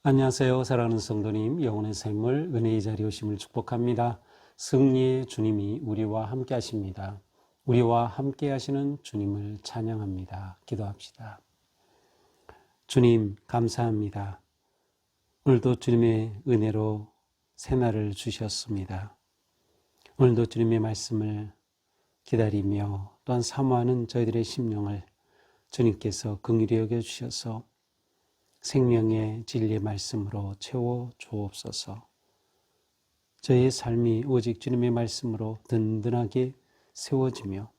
안녕하세요. 사랑하는 성도님, 영혼의 샘물 은혜의 자리에 오심을 축복합니다. 승리의 주님이 우리와 함께 하십니다. 우리와 함께 하시는 주님을 찬양합니다. 기도합시다. 주님 감사합니다. 오늘도 주님의 은혜로 새날을 주셨습니다. 오늘도 주님의 말씀을 기다리며 또한 사모하는 저희들의 심령을 주님께서 긍휼히 여겨주셔서 생명의 진리의 말씀으로 채워 주옵소서. 저의 삶이 오직 주님의 말씀으로 든든하게 세워지며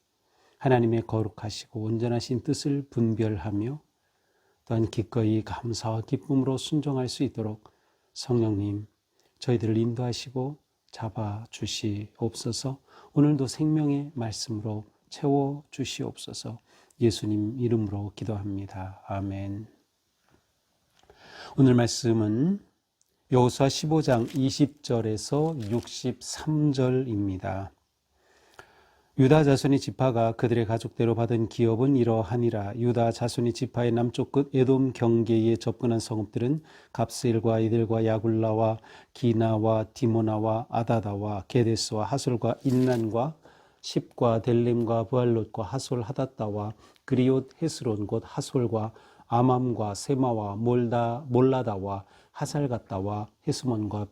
하나님의 거룩하시고 온전하신 뜻을 분별하며 또한 기꺼이 감사와 기쁨으로 순종할 수 있도록 성령님 저희들을 인도하시고 잡아주시옵소서. 오늘도 생명의 말씀으로 채워주시옵소서. 예수님 이름으로 기도합니다. 아멘. 오늘 말씀은 여호수아 15장 20절에서 63절입니다. 유다 자손의 지파가 그들의 가족대로 받은 기업은 이러하니라. 유다 자손의 지파의 남쪽 끝 에돔 경계에 접근한 성읍들은 갑세일과 이들과 야굴라와 기나와 디모나와 아다다와 게데스와 하솔과 인란과 십과 델렘과 부알롯과 하솔 하닷다와 그리옷 헤스론 곧 하솔과 아맘과 세마와 몰라다와 하살갓다와 헤스몬과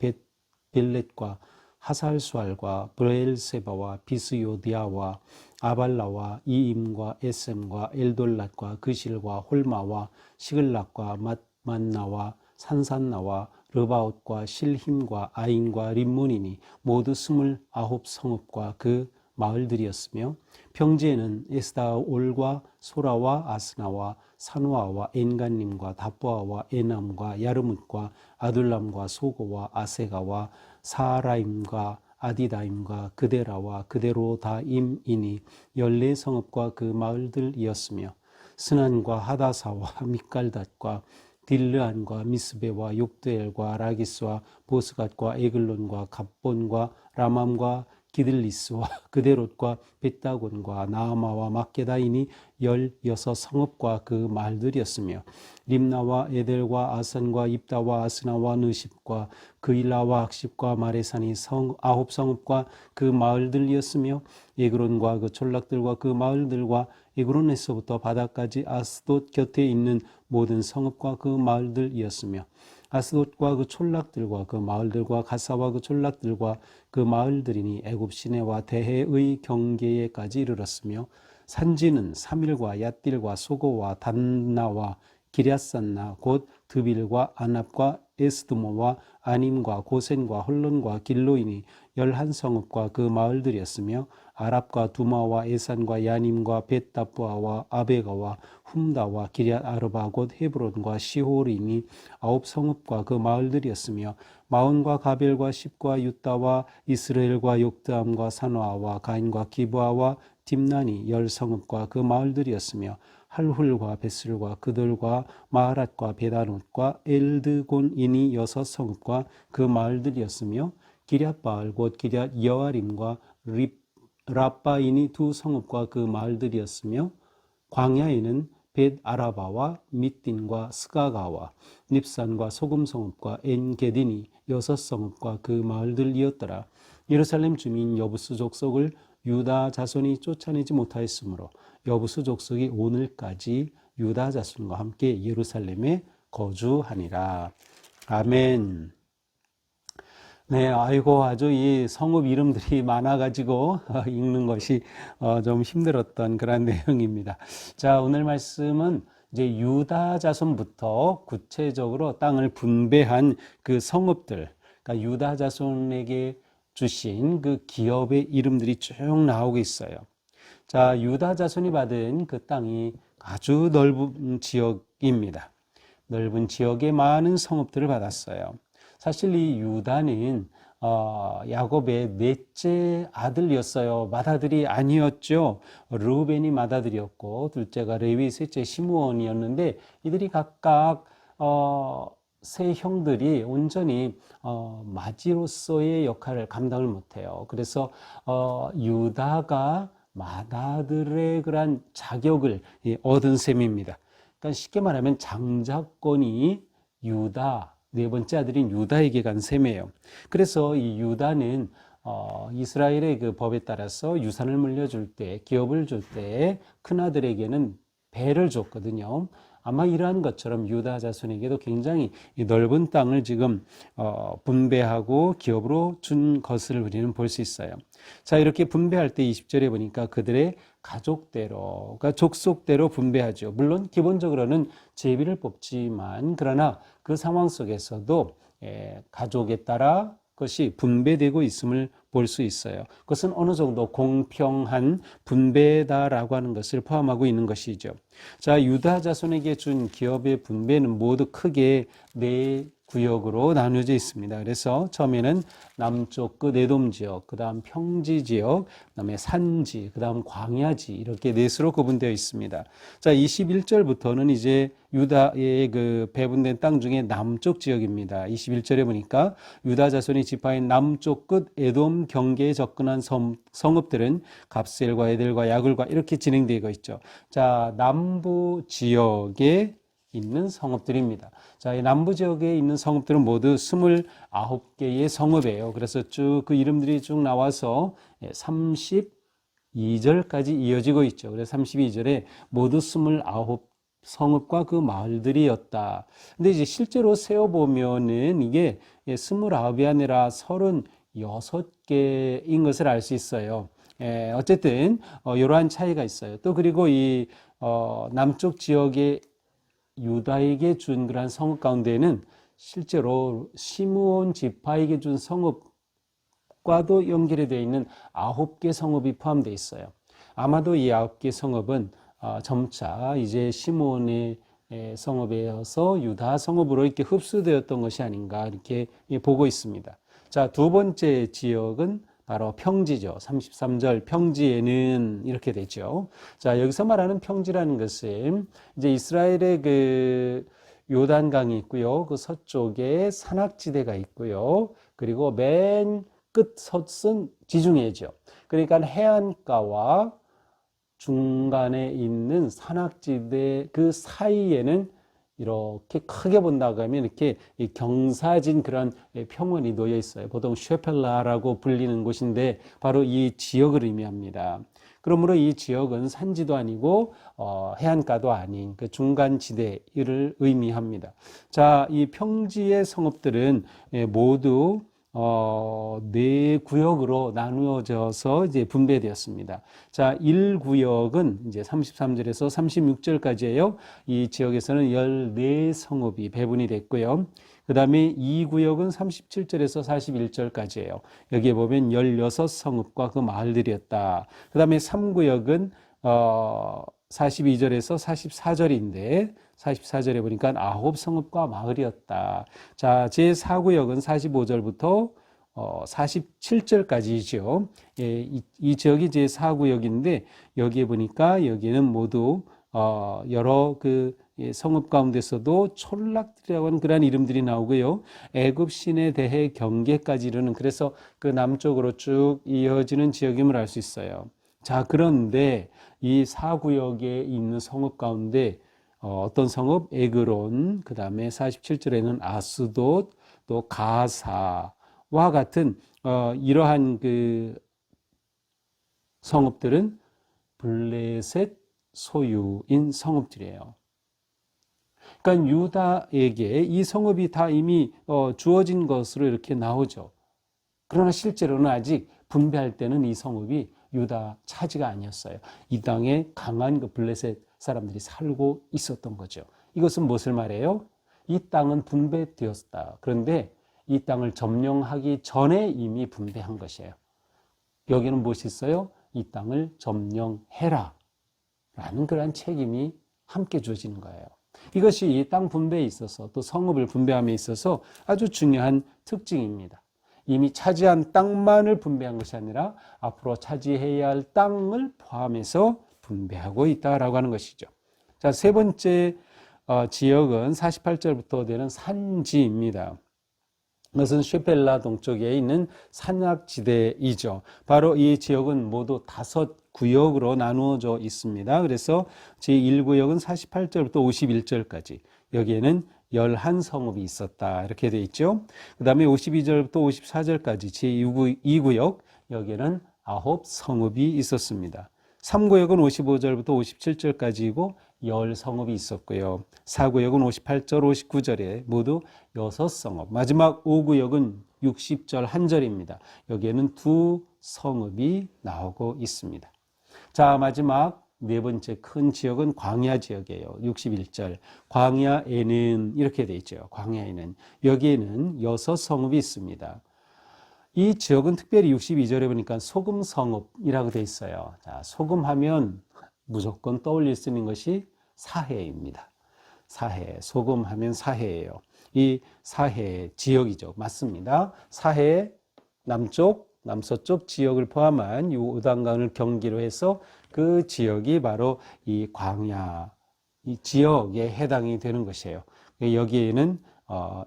벳빌렛과 하살수알과 브레엘세바와 비스요디아와 아발라와 이임과 에셈과 엘돌랏과 그실과 홀마와 시글락과 만나와 산산나와 르바옷과 실힘과 아인과 림몬이니 모두 29 성읍과 그 마을들이었으며 평지에는 에스다올과 소라와 아스나와 사노아와 엔간님과 다보아와 에남과 야르뭇과 아둘람과 소고와 아세가와 사라임과 아디다임과 그데라와 그데로다임이니 14성읍과 그 마을들이었으며 스난과 하다사와 미갈닷과 딜르안과 미스베와 욕드엘과 라기스와 보스갓과 에글론과 갑본과 라맘과 기들리스와 그데롯과 벳다곤과 나아마와 막게다이니 16성읍과 그 마을들이었으며 림나와 에델과 아산과 입다와 아스나와 느십과 그일라와 악십과 마레산이 9성읍과 그 마을들이었으며 에그론과 그 촌락들과 그 마을들과 에그론에서부터 바다까지 아스돗 곁에 있는 모든 성읍과 그 마을들이었으며 아스돗과 그 촌락들과 그 마을들과 가사와 그 촌락들과 그 마을들이니 애굽 시내와 대해의 경계에까지 이르렀으며 산지는 사밀과 얏딜과 소고와 단나와 기랴산나 곧 드빌과 아납과 에스드모와 아님과 고센과 홀론과 길로이니 11성읍과 그 마을들이었으며 아랍과 두마와 에산과 야님과 벳다부아와 아베가와 훔다와 기랴 아르바 곧 헤브론과 시홀이니 9성읍과 그 마을들이었으며 마온과 가벨과 십과 유다와 이스라엘과 욕드암과 사노아와 가인과 기브아와 딥난이 10성읍과 그 마을들이었으며 할훌과 베슬과 그들과 마하랏과 베다롯과 엘드곤이니 6성읍과 그 마을들이었으며 기랴바알 곧 기랴 여아림과 라빠이니 2성읍과 그 마을들이었으며 광야에는 벳 아라바와 밑딘과 스가가와 닙산과 소금성읍과 엔게딘이 6성읍과 그 마을들이었더라. 예루살렘 주민 여부스 족속을 유다 자손이 쫓아내지 못하였으므로 여부스 족속이 오늘까지 유다 자손과 함께 예루살렘에 거주하니라. 아멘. 네, 아이고 아주 이 성읍 이름들이 많아가지고 읽는 것이 좀 힘들었던 그런 내용입니다. 자, 오늘 말씀은 이제 유다 자손부터 구체적으로 땅을 분배한 그 성읍들, 그러니까 유다 자손에게 주신 그 기업의 이름들이 쭉 나오고 있어요. 자, 유다 자손이 받은 그 땅이 아주 넓은 지역입니다. 넓은 지역에 많은 성읍들을 받았어요. 사실 이 유다는 야곱의 넷째 아들이었어요. 맏아들이 아니었죠. 르우벤이 맏아들이었고 둘째가 레위, 셋째 시므온이었는데 이들이 각각 세 형들이 온전히 마지로서의 역할을 감당을 못해요. 그래서 유다가 맏아들의 그런 자격을 얻은 셈입니다. 그러니까 쉽게 말하면 장자권이 유다, 네 번째 아들인 유다에게 간 셈이에요. 그래서 이 유다는 이스라엘의 그 법에 따라서 유산을 물려줄 때, 기업을 줄 때 큰아들에게는 배를 줬거든요. 아마 이러한 것처럼 유다 자손에게도 굉장히 넓은 땅을 지금 분배하고 기업으로 준 것을 우리는 볼 수 있어요. 자, 이렇게 분배할 때 20절에 보니까 그들의 가족대로, 그러니까 족속대로 분배하죠. 물론 기본적으로는 제비를 뽑지만 그러나 그 상황 속에서도 가족에 따라 것이 분배되고 있음을 볼 수 있어요. 그것은 어느 정도 공평한 분배다라고 하는 것을 포함하고 있는 것이죠. 자, 유다 자손에게 준 기업의 분배는 모두 크게 네 구역으로 나누어져 있습니다. 그래서 처음에는 남쪽 끝 에돔 지역, 그 다음 평지 지역, 그 다음에 산지, 그 다음 광야지 이렇게 넷으로 구분되어 있습니다. 자, 21절부터는 이제 유다의 그 배분된 땅 중에 남쪽 지역입니다. 21절에 보니까 유다 자손이 지파인 남쪽 끝 에돔 경계에 접근한 성읍들은 갑셀과 에델과 야굴과 이렇게 진행되고 있죠. 자, 남부 지역에 있는 성읍들입니다. 자, 이 남부 지역에 있는 성읍들은 모두 29개의 성읍이에요. 그래서 쭉 그 이름들이 쭉 나와서 32절까지 이어지고 있죠. 그래서 32절에 모두 29 성읍과 그 마을들이었다. 근데 이제 실제로 세어보면은 이게 29이 아니라 36개인 것을 알 수 있어요. 어쨌든, 이러한 차이가 있어요. 또 그리고 이, 남쪽 지역의 유다에게 준 그러한 성읍 가운데에는 실제로 시므온 지파에게 준 성읍과도 연결이 되어 있는 9개 성읍이 포함되어 있어요. 아마도 이 9개 성읍은 점차 이제 시므온의 성읍에서 유다 성읍으로 이렇게 흡수되었던 것이 아닌가 이렇게 보고 있습니다. 자, 두 번째 지역은 바로 평지죠. 33절 평지에는 이렇게 되죠. 자, 여기서 말하는 평지라는 것은 이제 이스라엘의 그 요단강이 있고요. 그 서쪽에 산악지대가 있고요. 그리고 맨 끝 섰은 지중해죠. 그러니까 해안가와 중간에 있는 산악지대 그 사이에는 이렇게 크게 본다고 하면 이렇게 경사진 그런 평원이 놓여 있어요. 보통 쉐펠라라고 불리는 곳인데 바로 이 지역을 의미합니다. 그러므로 이 지역은 산지도 아니고 해안가도 아닌 그 중간 지대를 의미합니다. 자, 이 평지의 성읍들은 모두 네 구역으로 나누어져서 이제 분배되었습니다. 자, 1구역은 이제 33절에서 36절까지예요. 이 지역에서는 14성읍이 배분이 됐고요. 그 다음에 2구역은 37절에서 41절까지예요. 여기에 보면 16성읍과 그 마을들이었다. 그 다음에 3구역은 42절에서 44절인데 44절에 보니까 9성읍과 마을이었다. 자, 제4구역은 45절부터 47절까지죠. 예, 이 지역이 제4구역인데 여기에 보니까 여기는 모두 여러 그 성읍 가운데서도 촌락들이라고 하는 그러한 이름들이 나오고요. 애굽 신에 대해 경계까지 이르는 그래서 그 남쪽으로 쭉 이어지는 지역임을 알 수 있어요. 자, 그런데 이 4구역에 있는 성읍 가운데 어떤 성읍? 에그론, 그 다음에 47절에는 아스돗, 또 가사와 같은 이러한 그 성읍들은 블레셋 소유인 성읍들이에요. 그러니까 유다에게 이 성읍이 다 이미 주어진 것으로 이렇게 나오죠. 그러나 실제로는 아직 분배할 때는 이 성읍이 유다 차지가 아니었어요. 이 땅에 강한 그 블레셋 사람들이 살고 있었던 거죠. 이것은 무엇을 말해요? 이 땅은 분배되었다. 그런데 이 땅을 점령하기 전에 이미 분배한 것이에요. 여기는 무엇이 있어요? 이 땅을 점령해라 라는 그러한 책임이 함께 주어지는 거예요. 이것이 이 땅 분배에 있어서 또 성읍을 분배함에 있어서 아주 중요한 특징입니다. 이미 차지한 땅만을 분배한 것이 아니라 앞으로 차지해야 할 땅을 포함해서 분배하고 있다라고 하는 것이죠. 자, 세 번째 지역은 48절부터 되는 산지입니다. 그것은 쉐펠라 동쪽에 있는 산악지대이죠. 바로 이 지역은 모두 5구역으로 나누어져 있습니다. 그래서 제1구역은 48절부터 51절까지 여기에는 11성읍이 있었다 이렇게 되어 있죠. 그 다음에 52절부터 54절까지 제2구역 여기에는 9성읍이 있었습니다. 3구역은 55절부터 57절까지이고 10성읍이 있었고요. 4구역은 58절, 59절에 모두 6성읍. 마지막 5구역은 60절 한절입니다. 여기에는 2성읍이 나오고 있습니다. 자, 마지막 네 번째 큰 지역은 광야 지역이에요. 61절. 광야에는 이렇게 되어 있죠. 광야에는. 여기에는 6성읍이 있습니다. 이 지역은 특별히 62절에 보니까 소금 성읍이라고 되어 있어요. 자, 소금하면 무조건 떠올릴 수 있는 것이 사해입니다. 사해, 소금하면 사해예요. 이 사해 지역이죠. 맞습니다. 사해 남쪽, 남서쪽 지역을 포함한 요단강을 경기로 해서 그 지역이 바로 이 광야 이 지역에 해당이 되는 것이에요. 여기에는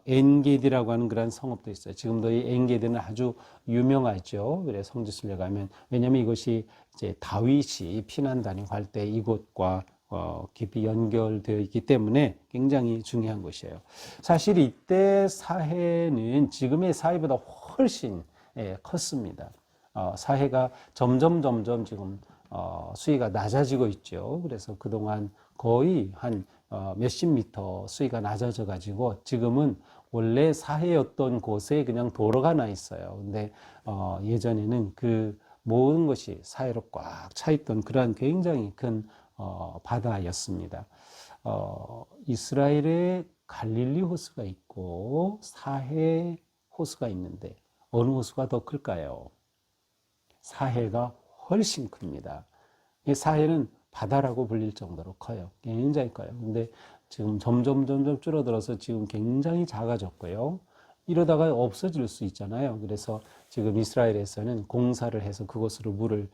엔게디라고 하는 그런 성읍도 있어요. 지금도 이 엔게디는 아주 유명하죠. 그래 성지순례 가면 왜냐하면 이것이 이제 다윗이 피난 다니고 때 이곳과 깊이 연결되어 있기 때문에 굉장히 중요한 것이에요. 사실 이때 사해는 지금의 사해보다 훨씬 컸습니다. 사해가 점점 지금 수위가 낮아지고 있죠. 그래서 그동안 거의 한 몇십 미터 수위가 낮아져 가지고 지금은 원래 사해였던 곳에 그냥 도로가 나 있어요. 근데 예전에는 그 모든 것이 사해로 꽉 차 있던 그러한 굉장히 큰 바다였습니다. 이스라엘에 갈릴리 호수가 있고 사해 호수가 있는데 어느 호수가 더 클까요? 사해가 훨씬 큽니다. 이 사해는 바다라고 불릴 정도로 커요. 굉장히 커요. 근데 지금 점점 줄어들어서 지금 굉장히 작아졌고요. 이러다가 없어질 수 있잖아요. 그래서 지금 이스라엘에서는 공사를 해서 그곳으로 물을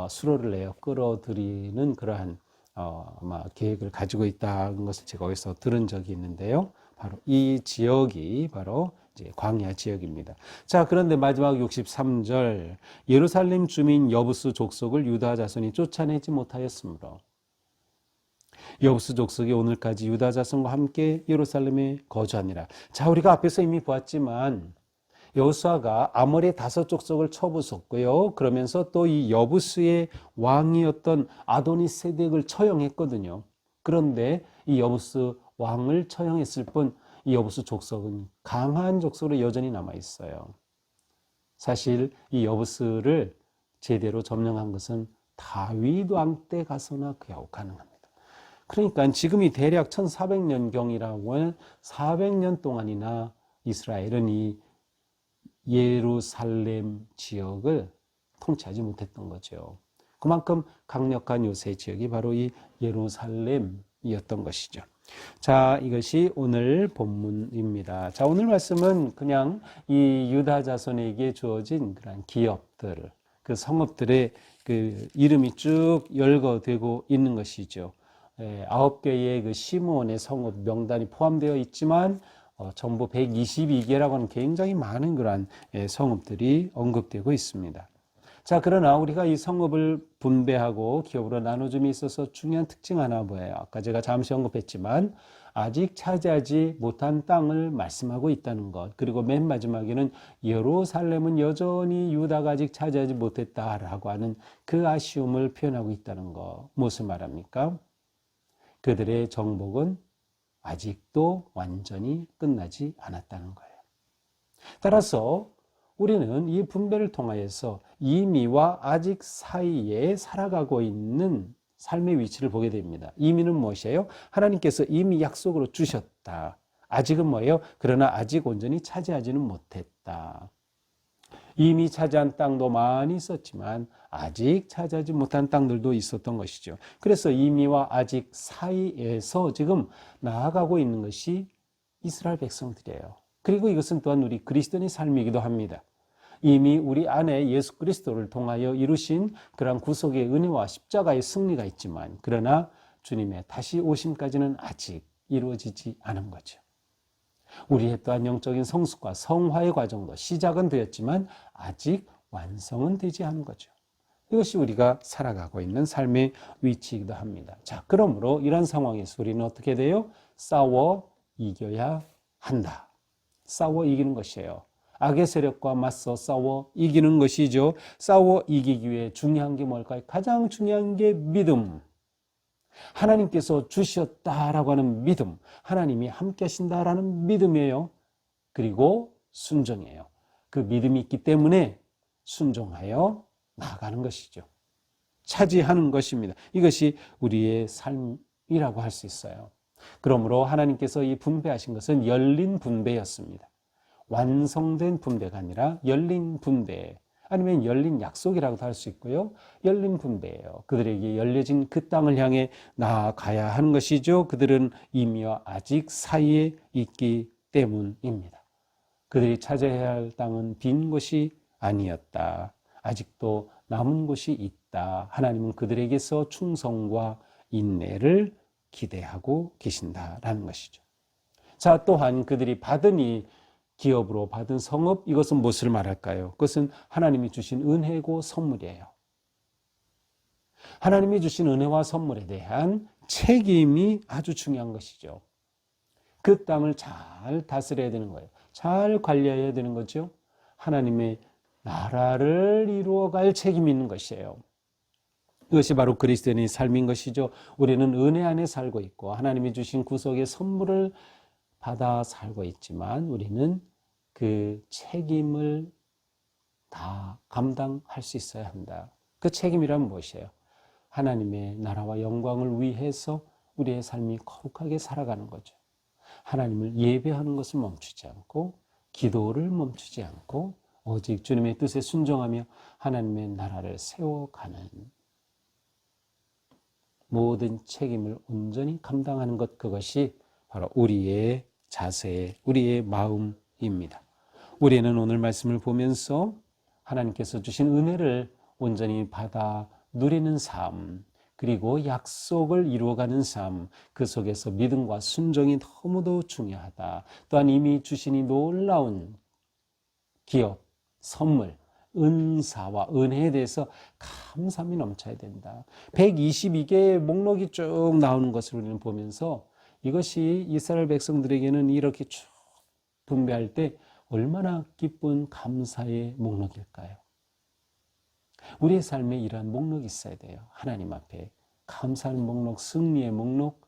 수로를 내어 끌어들이는 그러한 아마 계획을 가지고 있다는 것을 제가 어디서 들은 적이 있는데요. 바로 이 지역이 바로 이제 광야 지역입니다. 자, 그런데 마지막 63절 예루살렘 주민 여부스 족속을 유다 자손이 쫓아내지 못하였으므로 여부스 족속이 오늘까지 유다 자손과 함께 예루살렘에 거주하니라. 자, 우리가 앞에서 이미 보았지만 여호수아가 아모리 5 족속을 쳐부쉈고요. 그러면서 또 이 여부스의 왕이었던 아도니세덱을 처형했거든요. 그런데 이 여부스 왕을 처형했을 뿐 이 여부스 족속은 강한 족속으로 여전히 남아 있어요. 사실 이 여부스를 제대로 점령한 것은 다윗 왕 때 가서나 그야고 가능합니다. 그러니까 지금이 대략 1400년경이라고 하는 400년 동안이나 이스라엘은 이 예루살렘 지역을 통치하지 못했던 거죠. 그만큼 강력한 요새 지역이 바로 이 예루살렘이었던 것이죠. 자, 이것이 오늘 본문입니다. 자, 오늘 말씀은 그냥 이 유다 자손에게 주어진 그런 기업들, 그 성읍들의 그 이름이 쭉 열거되고 있는 것이죠. 9개의 그 시므온의 성읍 명단이 포함되어 있지만 전부 122개라고 하는 굉장히 많은 그러한 성읍들이 언급되고 있습니다. 자, 그러나 우리가 이 성읍을 분배하고 기업으로 나눠줌에 있어서 중요한 특징 하나 뭐예요? 아까 제가 잠시 언급했지만 아직 차지하지 못한 땅을 말씀하고 있다는 것. 그리고 맨 마지막에는 예루살렘은 여전히 유다가 아직 차지하지 못했다라고 하는 그 아쉬움을 표현하고 있다는 것. 무엇을 말합니까? 그들의 정복은 아직도 완전히 끝나지 않았다는 거예요. 따라서 우리는 이 분배를 통하여서 이미와 아직 사이에 살아가고 있는 삶의 위치를 보게 됩니다. 이미는 무엇이에요? 하나님께서 이미 약속으로 주셨다. 아직은 뭐예요? 그러나 아직 온전히 차지하지는 못했다. 이미 차지한 땅도 많이 있었지만 아직 차지하지 못한 땅들도 있었던 것이죠. 그래서 이미와 아직 사이에서 지금 나아가고 있는 것이 이스라엘 백성들이에요. 그리고 이것은 또한 우리 그리스도인의 삶이기도 합니다. 이미 우리 안에 예수 그리스도를 통하여 이루신 그러한 구속의 은혜와 십자가의 승리가 있지만 그러나 주님의 다시 오심까지는 아직 이루어지지 않은 거죠. 우리의 또한 영적인 성숙과 성화의 과정도 시작은 되었지만 아직 완성은 되지 않은 거죠. 이것이 우리가 살아가고 있는 삶의 위치이기도 합니다. 자, 그러므로 이런 상황에서 우리는 어떻게 돼요? 싸워 이겨야 한다. 싸워 이기는 것이에요. 악의 세력과 맞서 싸워 이기는 것이죠. 싸워 이기기 위해 중요한 게 뭘까요? 가장 중요한 게 믿음. 하나님께서 주셨다라고 하는 믿음. 하나님이 함께 하신다라는 믿음이에요. 그리고 순종이에요. 그 믿음이 있기 때문에 순종하여 나아가는 것이죠. 차지하는 것입니다. 이것이 우리의 삶이라고 할 수 있어요. 그러므로 하나님께서 이 분배하신 것은 열린 분배였습니다. 완성된 분배가 아니라 열린 분배, 아니면 열린 약속이라고도 할 수 있고요. 열린 분배예요. 그들에게 열려진 그 땅을 향해 나아가야 하는 것이죠. 그들은 이미와 아직 사이에 있기 때문입니다. 그들이 찾아야 할 땅은 빈 곳이 아니었다. 아직도 남은 곳이 있다. 하나님은 그들에게서 충성과 인내를 기대하고 계신다라는 것이죠. 자, 또한 그들이 받은 이 기업으로 받은 성업, 이것은 무엇을 말할까요? 그것은 하나님이 주신 은혜고 선물이에요. 하나님이 주신 은혜와 선물에 대한 책임이 아주 중요한 것이죠. 그 땅을 잘 다스려야 되는 거예요. 잘 관리해야 되는 거죠. 하나님의 나라를 이루어갈 책임이 있는 것이에요. 이것이 바로 그리스도인의 삶인 것이죠. 우리는 은혜 안에 살고 있고 하나님이 주신 구속의 선물을 받아 살고 있지만 우리는 그 책임을 다 감당할 수 있어야 한다. 그 책임이란 무엇이에요? 하나님의 나라와 영광을 위해서 우리의 삶이 거룩하게 살아가는 거죠. 하나님을 예배하는 것을 멈추지 않고 기도를 멈추지 않고 오직 주님의 뜻에 순종하며 하나님의 나라를 세워가는 모든 책임을 온전히 감당하는 것, 그것이 바로 우리의 자세, 우리의 마음입니다. 우리는 오늘 말씀을 보면서 하나님께서 주신 은혜를 온전히 받아 누리는 삶, 그리고 약속을 이루어가는 삶, 그 속에서 믿음과 순종이 너무도 중요하다. 또한 이미 주신 이 놀라운 기업, 선물, 은사와 은혜에 대해서 감사함이 넘쳐야 된다. 122개의 목록이 쭉 나오는 것을 우리는 보면서 이것이 이스라엘 백성들에게는 이렇게 쭉 분배할 때 얼마나 기쁜 감사의 목록일까요? 우리의 삶에 이러한 목록이 있어야 돼요. 하나님 앞에 감사하는 목록, 승리의 목록,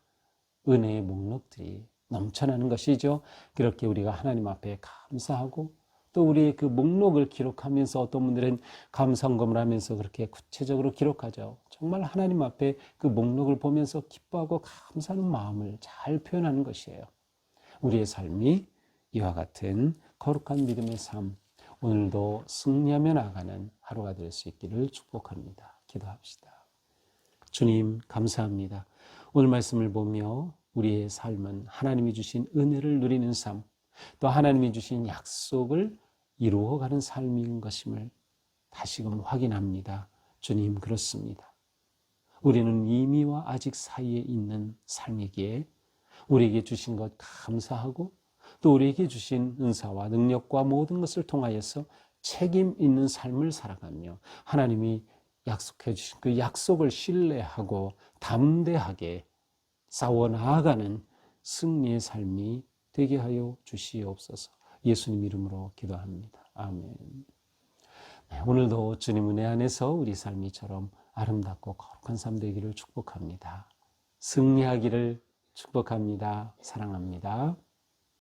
은혜의 목록들이 넘쳐나는 것이죠. 그렇게 우리가 하나님 앞에 감사하고 또 우리의 그 목록을 기록하면서 어떤 분들은 감사헌금을 하면서 그렇게 구체적으로 기록하죠. 정말 하나님 앞에 그 목록을 보면서 기뻐하고 감사하는 마음을 잘 표현하는 것이에요. 우리의 삶이 이와 같은 거룩한 믿음의 삶, 오늘도 승리하며 나아가는 하루가 될 수 있기를 축복합니다. 기도합시다. 주님, 감사합니다. 오늘 말씀을 보며 우리의 삶은 하나님이 주신 은혜를 누리는 삶, 또 하나님이 주신 약속을 이루어가는 삶인 것임을 다시금 확인합니다. 주님, 그렇습니다. 우리는 이미와 아직 사이에 있는 삶이기에 우리에게 주신 것 감사하고 또 우리에게 주신 은사와 능력과 모든 것을 통하여서 책임 있는 삶을 살아가며 하나님이 약속해 주신 그 약속을 신뢰하고 담대하게 싸워 나아가는 승리의 삶이 되게 하여 주시옵소서. 예수님 이름으로 기도합니다. 아멘. 네, 오늘도 주님 은혜 안에서 우리 삶이처럼 아름답고 거룩한 삶 되기를 축복합니다. 승리하기를 축복합니다. 사랑합니다.